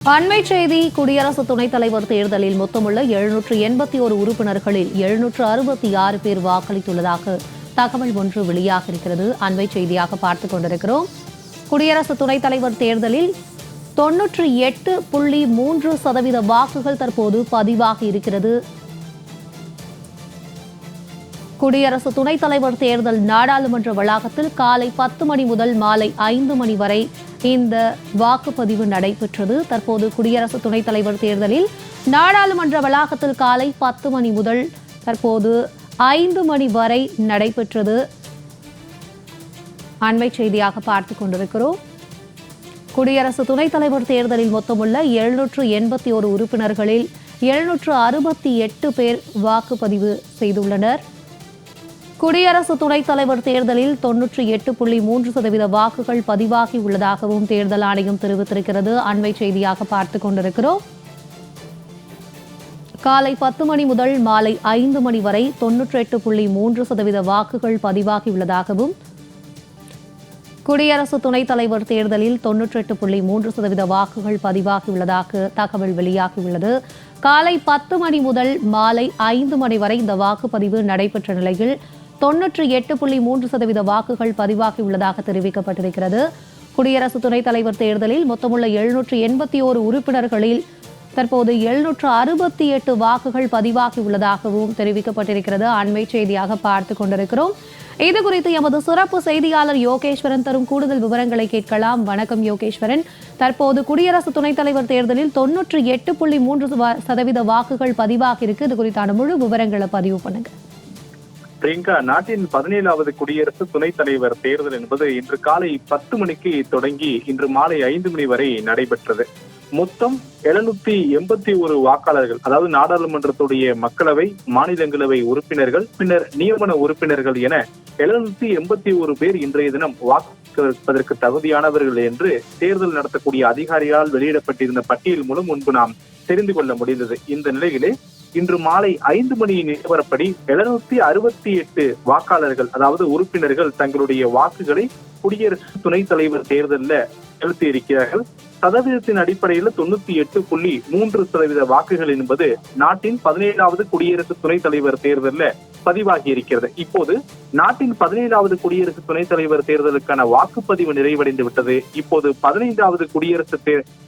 அண்மை செய்தி. குடியரசு துணைத் தலைவர் தேர்தலில் மொத்தமுள்ள 781 உறுப்பினர்களில் 766 பேர் வாக்களித்துள்ளதாக தகவல் ஒன்று வெளியாக இருக்கிறது. அண்மை செய்தியாக பார்த்துக் கொண்டிருக்கிறோம். குடியரசு துணைத் தலைவர் தேர்தலில் 98.3% வாக்குகள் தற்போது பதிவாகி இருக்கிறது. குடியரசு துணைத் தலைவர் தேர்தல் நாடாளுமன்ற வளாகத்தில் காலை 10 மணி முதல் மாலை 5 மணி வரை இந்த வாக்குப்பதிவு நடைபெற்றது. தற்போது குடியரசு துணைத் தலைவர் தேர்தலில் நாடாளுமன்ற வளாகத்தில் காலை 10 மணி முதல் தற்போது 5 மணி வரை நடைபெற்றது. அண்மை செய்தியாக பார்த்துக் கொண்டிருக்கிறோம். குடியரசு துணைத் தலைவர் தேர்தலில் மொத்தமுள்ள 781 உறுப்பினர்களில் 768 பேர் வாக்குப்பதிவு செய்துள்ளனர். குடியரசு துணைத் தலைவர் தேர்தலில் 98.3% வாக்குகள் பதிவாகி உள்ளதாகவும் தேர்தல் ஆணையம் தெரிவித்திருக்கிறது. அண்மை செய்தியாக பார்த்துக் கொண்டிருக்கிறோம். காலை 10 மணி முதல் மாலை 5 மணி வரை 98.3% வாக்குகள் பதிவாகியுள்ளதாகவும் குடியரசு துணைத் தலைவர் தேர்தலில் 98.3% வாக்குகள் பதிவாகியுள்ளதாக தகவல் வெளியாகியுள்ளது. காலை 10 மணி முதல் மாலை 5 மணி வரை இந்த வாக்குப்பதிவு நடைபெற்ற நிலையில் 98.3% வாக்குகள் பதிவாகியுள்ளதாக தெரிவிக்கப்பட்டிருக்கிறது. குடியரசு துணைத் தலைவர் தேர்தலில் மொத்தமுள்ள 781 உறுப்பினர்களில் தற்போது 768 வாக்குகள் பதிவாகியுள்ளதாகவும் தெரிவிக்கப்பட்டிருக்கிறது. அண்மை செய்தியாக பார்த்துக் கொண்டிருக்கிறோம். இதுகுறித்து எமது சிறப்பு செய்தியாளர் யோகேஸ்வரன் தரும் கூடுதல் விவரங்களை கேட்கலாம். வணக்கம் யோகேஸ்வரன். தற்போது குடியரசு துணைத் தலைவர் தேர்தலில் 98.3% வாக்குகள் பதிவாகி இருக்கு. இது குறித்தான முழு விவரங்களை பதிவு பண்ணுங்க. பிரியங்கா, நாட்டின் 17வது குடியரசு துணைத் தலைவர் தேர்தல் என்பது இன்று காலை 10 மணிக்கு தொடங்கி இன்று மாலை 5 மணி வரை நடைபெற்றது. மொத்தம் 781 வாக்காளர்கள், அதாவது நாடாளுமன்றத்துடைய மக்களவை, மாநிலங்களவை உறுப்பினர்கள், பின்னர் நியமன உறுப்பினர்கள் என 781 பேர் இன்றைய தினம் வாக்களிப்பதற்கு தகுதியானவர்கள் என்று தேர்தல் நடத்தக்கூடிய அதிகாரியால் வெளியிடப்பட்டிருந்த பட்டியல் மூலம் முன்பு நாம் தெரிந்து கொள்ள முடிந்தது. இந்த நிலையிலே இன்று மாலை 5 மணி நிலவரப்படி 768 வாக்காளர்கள், அதாவது உறுப்பினர்கள் தங்களுடைய வாக்குகளை குடியரசு துணைத் தலைவர் தேர்தலில் செலுத்தி இருக்கிறார்கள். சதவீதத்தின் அடிப்படையில் 98.3% வாக்குகள் என்பது நாட்டின் 17வது குடியரசு துணைத் தலைவர் தேர்தலில் பதிவாகி இருக்கிறது. இப்போது நாட்டின் 17வது குடியரசு துணைத் தலைவர் தேர்தலுக்கான வாக்குப்பதிவு நிறைவடைந்து விட்டது. இப்போது 15வது குடியரசு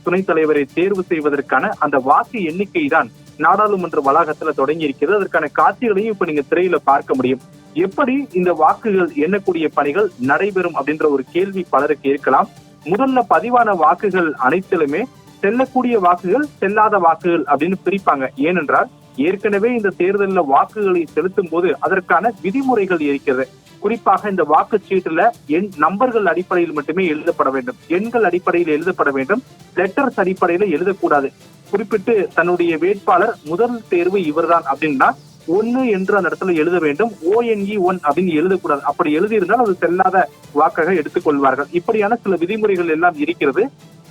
துணைத் தலைவரை தேர்வு செய்வதற்கான அந்த வாக்கு எண்ணிக்கை தான் நாடாளுமன்ற வளாகத்துல தொடங்கி இருக்கிறது. அதற்கான காட்சிகளையும் இப்ப நீங்க திரையில பார்க்க முடியும். எப்படி இந்த வாக்குகள் எண்ணக்கூடிய பணிகள் நடைபெறும் அப்படின்ற ஒரு கேள்வி பலருக்கு இருக்கலாம். முதல்ல பதிவான வாக்குகள் அனைத்திலுமே செல்லக்கூடிய வாக்குகள், செல்லாத வாக்குகள் அப்படின்னு பிரிப்பாங்க. ஏனென்றால் ஏற்கனவே இந்த தேர்தலில் வாக்குகளை செலுத்தும் போது அதற்கான விதிமுறைகள் இருக்கிறது. குறிப்பாக இந்த வாக்குச்சீட்டுல நம்பர்கள் அடிப்படையில் மட்டுமே எழுதப்பட வேண்டும், எண்கள் அடிப்படையில் எழுதப்பட வேண்டும், லெட்டர்ஸ் அடிப்படையில எழுதக்கூடாது. குறிப்பிட்டு தன்னுடைய வேட்பாளர் முதல் தேர்வு இவர்தான் அப்படின்னா 1 என்று அந்த இடத்துல எழுத வேண்டும். ONE 1 அப்படின்னு எழுதக்கூடாது. அப்படி எழுதியிருந்தால் அது செல்லாத வாக்காக எடுத்துக்கொள்வார்கள். இப்படியான சில விதிமுறைகள் எல்லாம் இருக்கிறது.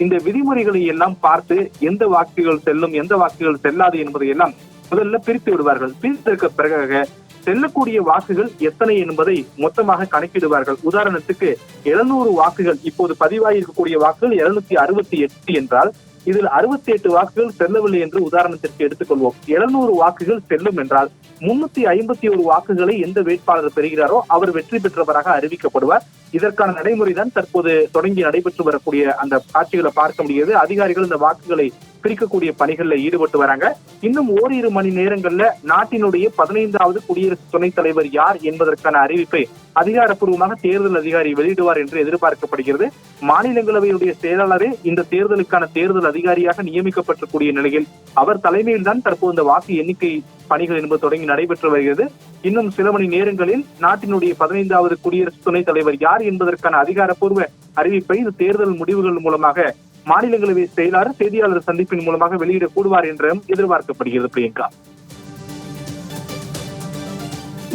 இந்த விதிமுறைகளை எல்லாம் பார்த்து எந்த வாக்குகள் செல்லும், எந்த வாக்குகள் செல்லாது என்பதை எல்லாம் முதல்ல பிரித்து விடுவார்கள். பிரித்ததற்கு பிறகு செல்லக்கூடிய வாக்குகள் எத்தனை என்பதை மொத்தமாக கணக்கிடுவார்கள். உதாரணத்துக்கு 700 வாக்குகள், இப்போது பதிவாகியிருக்கக்கூடிய வாக்குகள் 768 என்றால் இதில் 68 வாக்குகள் செல்லவில்லை என்று உதாரணத்திற்கு எடுத்துக்கொள்வோம். 700 வாக்குகள் செல்லும் என்றால் 351 வாக்குகளை எந்த வேட்பாளர் பெறுகிறாரோ அவர் வெற்றி பெற்றவராக அறிவிக்கப்படுவார். இதற்கான நடைமுறைதான் தற்போது தொடங்கி நடைபெற்று வரக்கூடிய அந்த காட்சிகளை பார்க்க முடியாது. அதிகாரிகள் இந்த வாக்குகளை பிரிக்கக்கூடிய பணிகள்ல ஈடுபட்டு வராங்க. இன்னும் ஓரிரு மணி நேரங்கள்ல நாட்டினுடைய 15வது குடியரசு துணைத் தலைவர் யார் என்பதற்கான அறிவிப்பை அதிகாரப்பூர்வமாக தேர்தல் அதிகாரி வெளியிடுவார் என்று எதிர்பார்க்கப்படுகிறது. மாநிலங்களவையுடைய செயலாளரே இந்த தேர்தலுக்கான தேர்தல் அதிகாரியாக நியமிக்கப்பட்டிருக்கூடிய நிலையில் அவர் தலைமையில் தான் தற்போது இந்த வாக்கு எண்ணிக்கை பணிகள் என்பது தொடங்கி நடைபெற்று வருகிறது. இன்னும் சில மணி நேரங்களில் நாட்டினுடைய 15வது குடியரசு துணைத் தலைவர் யார் என்பதற்கான அதிகாரப்பூர்வ அறிவிப்பை இந்த தேர்தல் முடிவுகள் மூலமாக மாநிலங்களவை செயலாளர் செய்தியாளர் சந்திப்பின் மூலமாக வெளியிடக்கூடுவார் என்றும் எதிர்பார்க்கப்படுகிறது. பிரியங்கா.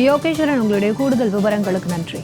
யோகேஸ்வரன், உங்களுடைய கூடுதல் விவரங்களுக்கு நன்றி.